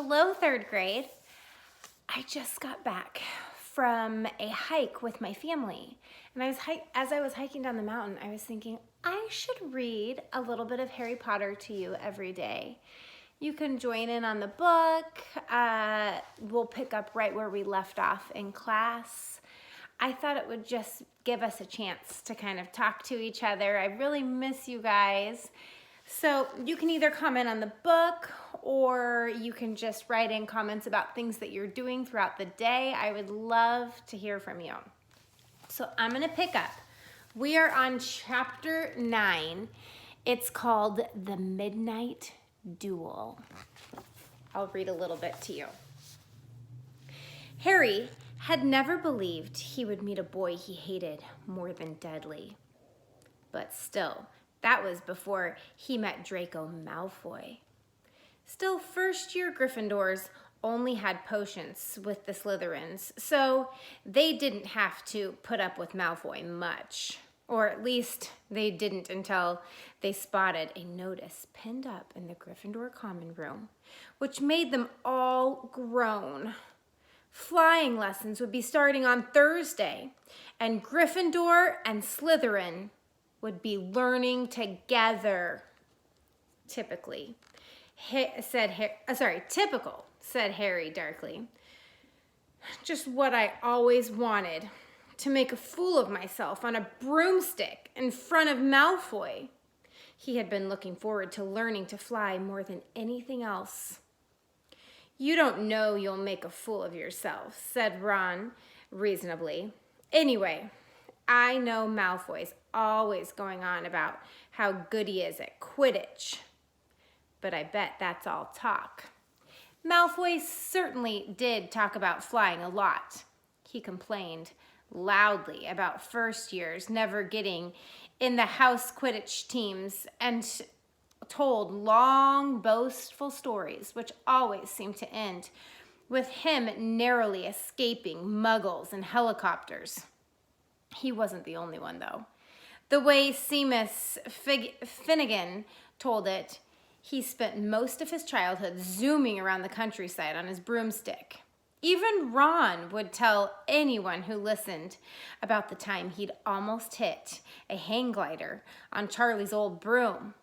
Hello, third grade. I just got back from a hike with my family. And as I was hiking down the mountain, I was thinking, I should read a little bit of Harry Potter to you every day. You can join in on the book. We'll pick up right where we left off in class. I thought it would just give us a chance to kind of talk to each other. I really miss you guys. So you can either comment on the book or you can just write in comments about things that you're doing throughout the day. I would love to hear from you. So I'm going to pick up. We are on chapter 9. It's called The Midnight Duel. I'll read a little bit to you. Harry had never believed he would meet a boy he hated more than deadly. But still, that was before he met Draco Malfoy. Still, first-year Gryffindors only had potions with the Slytherins, so they didn't have to put up with Malfoy much. Or at least they didn't until they spotted a notice pinned up in the Gryffindor common room, which made them all groan. Flying lessons would be starting on Thursday, and Gryffindor and Slytherin would be learning together. Typical, said Harry darkly. Just what I always wanted, to make a fool of myself on a broomstick in front of Malfoy. He had been looking forward to learning to fly more than anything else. You don't know you'll make a fool of yourself, said Ron reasonably. Anyway, I know Malfoy's always going on about how good he is at Quidditch. But I bet that's all talk. Malfoy certainly did talk about flying a lot. He complained loudly about first years never getting in the house Quidditch teams and told long, boastful stories, which always seemed to end with him narrowly escaping muggles and helicopters. He wasn't the only one, though. The way Seamus Finnegan told it, he spent most of his childhood zooming around the countryside on his broomstick. Even Ron would tell anyone who listened about the time he'd almost hit a hang glider on Charlie's old broom.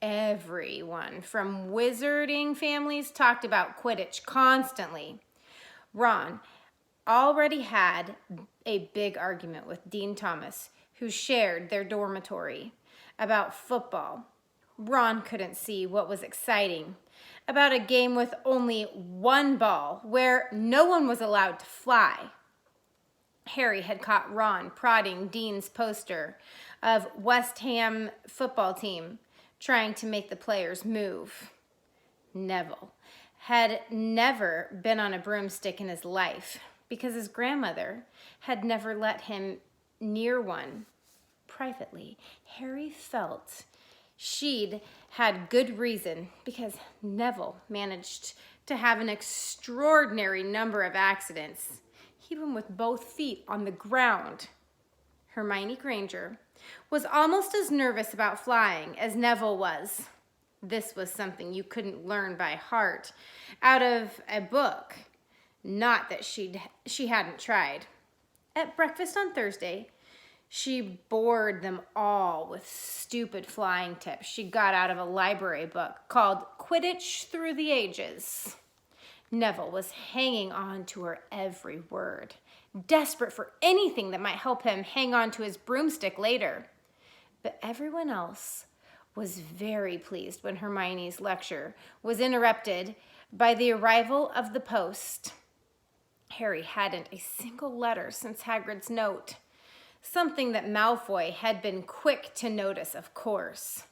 Everyone from wizarding families talked about Quidditch constantly. Ron already had a big argument with Dean Thomas, who shared their dormitory, about football. Ron couldn't see what was exciting about a game with only one ball where no one was allowed to fly. Harry had caught Ron prodding Dean's poster of West Ham football team, trying to make the players move. Neville had never been on a broomstick in his life because his grandmother had never let him near one. Privately, Harry felt she'd had good reason because Neville managed to have an extraordinary number of accidents, even with both feet on the ground. Hermione Granger was almost as nervous about flying as Neville was. This was something you couldn't learn by heart out of a book. Not that she hadn't tried. At breakfast on Thursday, she bored them all with stupid flying tips she got out of a library book called Quidditch Through the Ages. Neville was hanging on to her every word, desperate for anything that might help him hang on to his broomstick later. But everyone else was very pleased when Hermione's lecture was interrupted by the arrival of the post. Harry hadn't a single letter since Hagrid's note, something that Malfoy had been quick to notice, of course.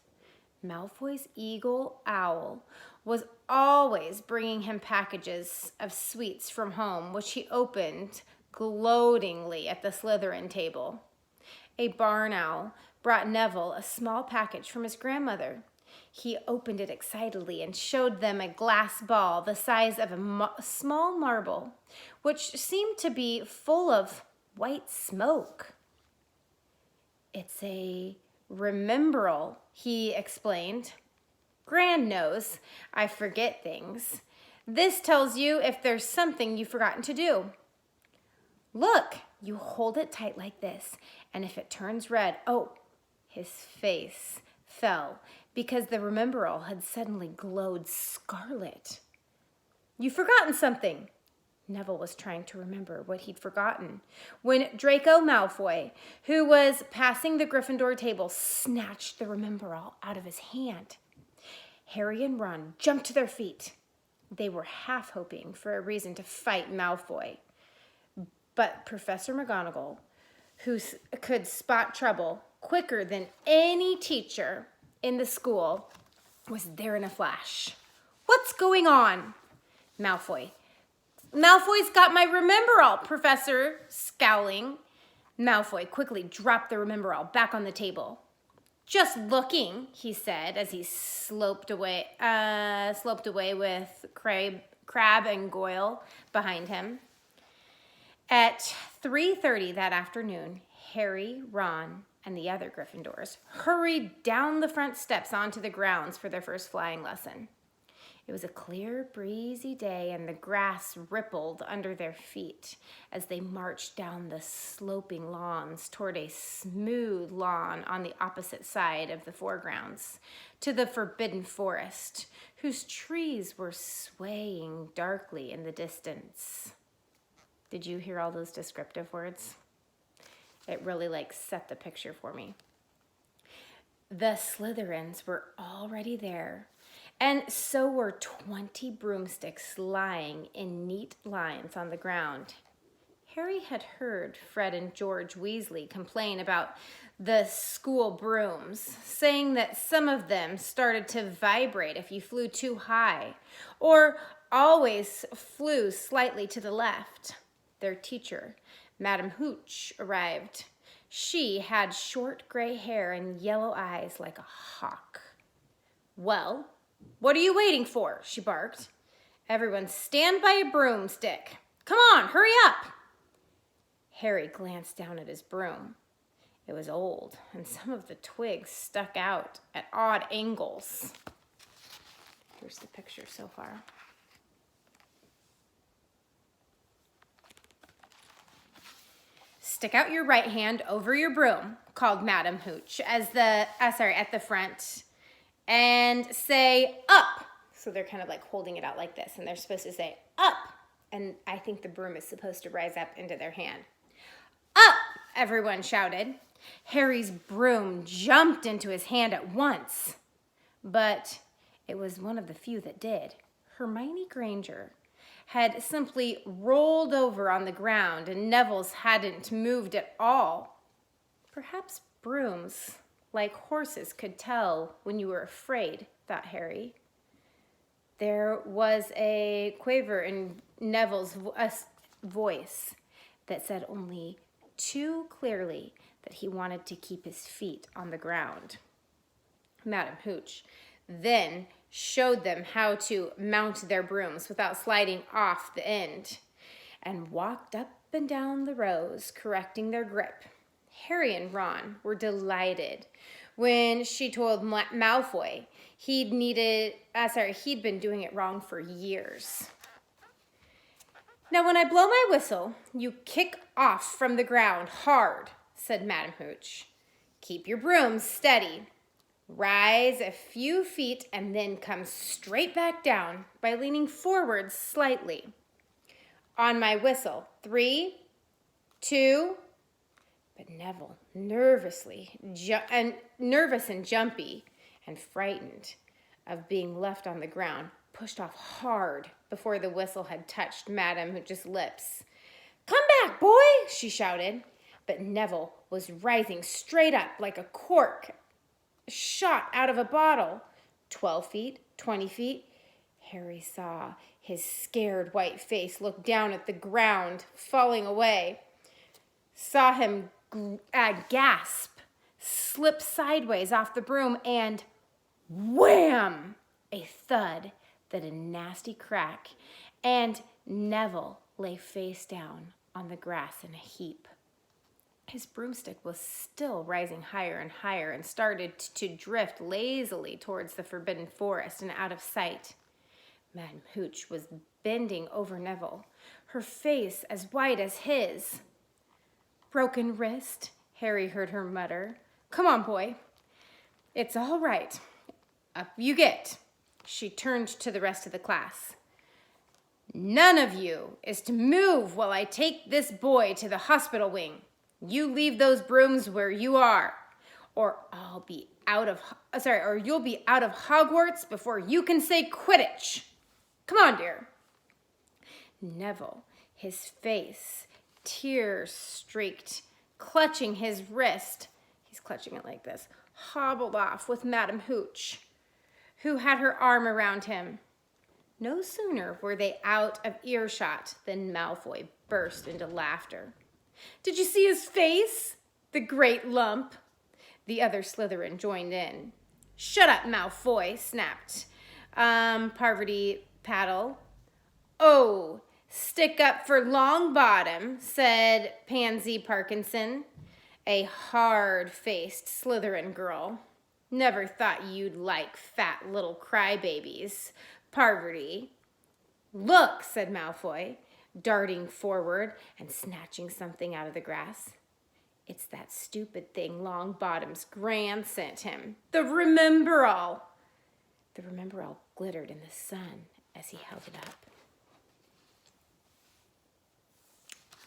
Malfoy's eagle owl was always bringing him packages of sweets from home, which he opened gloatingly at the Slytherin table. A barn owl brought Neville a small package from his grandmother. He opened it excitedly and showed them a glass ball the size of a small marble, which seemed to be full of white smoke. It's a remembrall, he explained. Gran knows I forget things. This tells you if there's something you've forgotten to do. Look, you hold it tight like this, and if it turns red, oh, his face fell because the Remember-All had suddenly glowed scarlet. You've forgotten something. Neville was trying to remember what he'd forgotten when Draco Malfoy, who was passing the Gryffindor table, snatched the Remember-All out of his hand. Harry and Ron jumped to their feet. They were half hoping for a reason to fight Malfoy. But Professor McGonagall, who could spot trouble quicker than any teacher in the school, was there in a flash. What's going on? Malfoy's got my Remember-All, Professor, scowling. Malfoy quickly dropped the Remember-All back on the table. Just looking, he said as he sloped away with Crabbe and Goyle behind him. At 3:30 that afternoon, Harry, Ron, and the other Gryffindors hurried down the front steps onto the grounds for their first flying lesson. It was a clear, breezy day, and the grass rippled under their feet as they marched down the sloping lawns toward a smooth lawn on the opposite side of the foregrounds, to the Forbidden Forest, whose trees were swaying darkly in the distance. Did you hear all those descriptive words? It really set the picture for me. The Slytherins were already there, and so were 20 broomsticks lying in neat lines on the ground. Harry had heard Fred and George Weasley complain about the school brooms, saying that some of them started to vibrate if you flew too high, or always flew slightly to the left. Their teacher, Madame Hooch, arrived. She had short gray hair and yellow eyes like a hawk. Well, what are you waiting for? She barked. Everyone stand by a broomstick. Come on, hurry up. Harry glanced down at his broom. It was old, and some of the twigs stuck out at odd angles. Here's the picture so far. Stick out your right hand over your broom, called Madame Hooch at the front, and say up. So they're kind of holding it out like this, and they're supposed to say up. And I think the broom is supposed to rise up into their hand. Up, everyone shouted. Harry's broom jumped into his hand at once, but it was one of the few that did. Hermione Granger had simply rolled over on the ground, and Neville's hadn't moved at all. Perhaps brooms, like horses, could tell when you were afraid, thought Harry. There was a quaver in Neville's voice that said only too clearly that he wanted to keep his feet on the ground. Madame Hooch then showed them how to mount their brooms without sliding off the end, and walked up and down the rows, correcting their grip. Harry and Ron were delighted when she told Malfoy he'd been doing it wrong for years. Now, when I blow my whistle, you kick off from the ground hard, said Madame Hooch. Keep your brooms steady. Rise a few feet and then come straight back down by leaning forward slightly. On my whistle, 3, 2, but Neville, nervous and jumpy and frightened of being left on the ground, pushed off hard before the whistle had touched Madame Hooch's lips. Come back, boy, she shouted. But Neville was rising straight up like a cork shot out of a bottle. 12 feet, 20 feet. Harry saw his scared white face look down at the ground, falling away. Saw him gasp, slip sideways off the broom, and wham! A thud, then a nasty crack, and Neville lay face down on the grass in a heap. His broomstick was still rising higher and higher and started to drift lazily towards the Forbidden Forest and out of sight. Madam Hooch was bending over Neville, her face as white as his. Broken wrist, Harry heard her mutter. Come on, boy. It's all right. Up you get. She turned to the rest of the class. None of you is to move while I take this boy to the hospital wing. You leave those brooms where you are, or you'll be out of Hogwarts before you can say Quidditch. Come on, dear. Neville, his face tear-streaked, clutching his wrist, he's clutching it like this, hobbled off with Madam Hooch, who had her arm around him. No sooner were they out of earshot than Malfoy burst into laughter. Did you see his face? The great lump. The other Slytherin joined in. Shut up, Malfoy, snapped Parvati Paddle. Oh, stick up for Longbottom, said Pansy Parkinson, a hard-faced Slytherin girl. Never thought you'd like fat little crybabies, Parvati. Look, said Malfoy, darting forward and snatching something out of the grass. It's that stupid thing Longbottom's Gran sent him. The Remembrall. The Remembrall glittered in the sun as he held it up.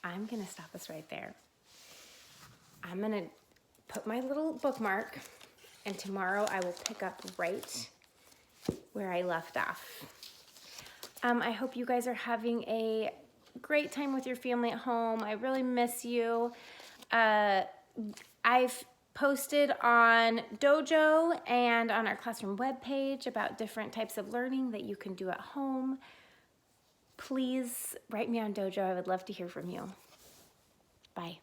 I'm going to stop us right there. I'm going to put my little bookmark, and tomorrow I will pick up right where I left off. I hope you guys are having a great time with your family at home. I really miss you. I've posted on Dojo and on our classroom webpage about different types of learning that you can do at home. Please write me on Dojo. I would love to hear from you. Bye.